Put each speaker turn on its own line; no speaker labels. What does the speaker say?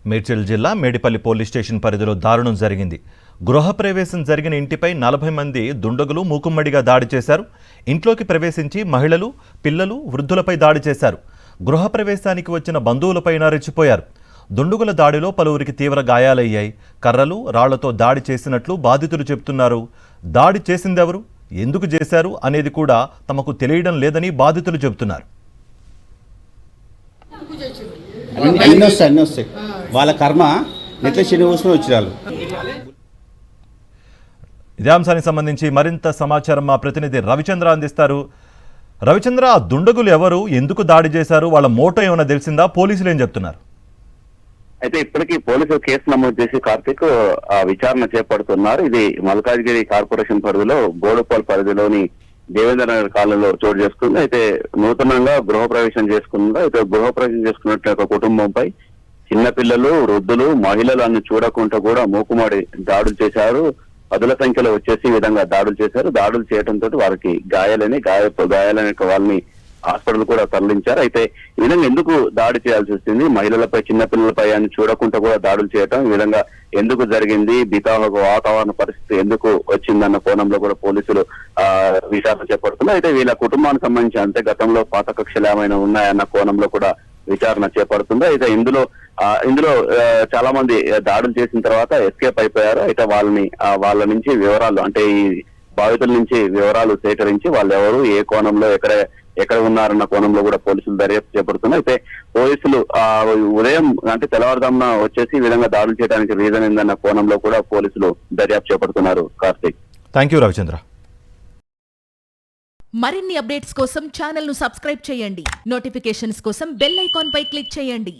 మేడ్చల్ జిల్లా Medipalli police station పరిధిలో దారుణం జరిగింది. గృహప్రవేశం జరిగిన ఇంటిపై 40 మంది దుండగులు మూకుమ్మడిగా దాడి చేశారు. ఇంట్లోకి ప్రవేశించి మహిళలు, పిల్లలు, వృద్ధులపై దాడి చేశారు. గృహప్రవేశానికి వచ్చిన బంధువులపైన రెచ్చిపోయారు. దుండగుల దాడిలో పలువురికి తీవ్ర గాయాలయ్యాయి. కర్రలు, రాళ్లతో దాడి చేసినట్లు బాధితులు చెబుతున్నారు. దాడి చేసిందెవరు, ఎందుకు చేశారు అనేది కూడా తమకు తెలియడం లేదని బాధితులు చెబుతున్నారు.
అన్నీ వస్తాయి వాళ్ళ కర్మ నెట్ల శ్రీనివాసం వచ్చిరాలు.
ఇదే అంశానికి సంబంధించి మరింత సమాచారం మా ప్రతినిధి రవిచంద్ర అందిస్తారు. రవిచంద్ర, ఆ దుండగులు ఎవరు, ఎందుకు దాడి చేశారు, వాళ్ళ మోటో ఏమైనా తెలిసిందా? పోలీసులు ఏం చెప్తున్నారు?
అయితే ఇప్పటికీ పోలీసులు కేసు నమోదు చేసి కార్తీక్ విచారణ చేపడుతున్నారు. ఇది మల్కాజ్గిరి కార్పొరేషన్ పరిధిలో బోడుపల్ పరిధిలోని దేవేంద్ర నగర్ కాలనీలో చోటు చేసుకుంది. అయితే నూతనంగా గృహప్రవేశం చేసుకుంది. అయితే గృహప్రవేశం చేసుకున్నట్టు ఒక కుటుంబంపై చిన్నపిల్లలు, వృద్ధులు, మహిళలు అన్ని చూడకుండా కూడా మూకుమాడి దాడులు చేశారు. పదుల సంఖ్యలో వచ్చేసి ఈ విధంగా దాడులు చేశారు. దాడులు చేయడంతో వారికి గాయాలని వాళ్ళని హాస్పిటల్ కూడా తరలించారు. అయితే ఈ విధంగా ఎందుకు దాడి చేయాల్సి వచ్చింది, మహిళలపై, చిన్నపిల్లలపై అని చూడకుండా కూడా దాడులు చేయటం ఈ విధంగా ఎందుకు జరిగింది, బితాహక వాతావరణ పరిస్థితి ఎందుకు వచ్చిందన్న కోణంలో కూడా పోలీసులు విచారణ చేపడుతున్నారు. అయితే వీళ్ళ కుటుంబానికి సంబంధించి అంతే గతంలో పాత కక్షలు ఏమైనా ఉన్నాయన్న కోణంలో కూడా విచారణ చేపడుతుంది. అయితే ఇందులో చాలా మంది దాడులు చేసిన తర్వాత ఎస్కేప్ అయిపోయారు. అయితే వాళ్ళ నుంచి వివరాలు, అంటే ఈ బాధితుల నుంచి వివరాలు సేకరించి వాళ్ళు ఎవరు, ఏ కోణంలో ఎక్కడ ఉన్నారన్న కోణంలో కూడా పోలీసులు దర్యాప్తు చేపడుతున్నారు. అయితే పోలీసులు ఉదయం అంటే తెల్లవారుజామున వచ్చేసి ఈ విధంగా దాడులు చేయడానికి రీజన్ ఏందన్న కోణంలో కూడా పోలీసులు దర్యాప్తు చేపడుతున్నారు. Karthik,
thank you Ravichandra.
మరిన్ని అప్డేట్స్ కోసం ఛానల్ ను సబ్స్క్రైబ్ చేయండి. నోటిఫికేషన్స్ కోసం బెల్ ఐకాన్ పై క్లిక్ చేయండి.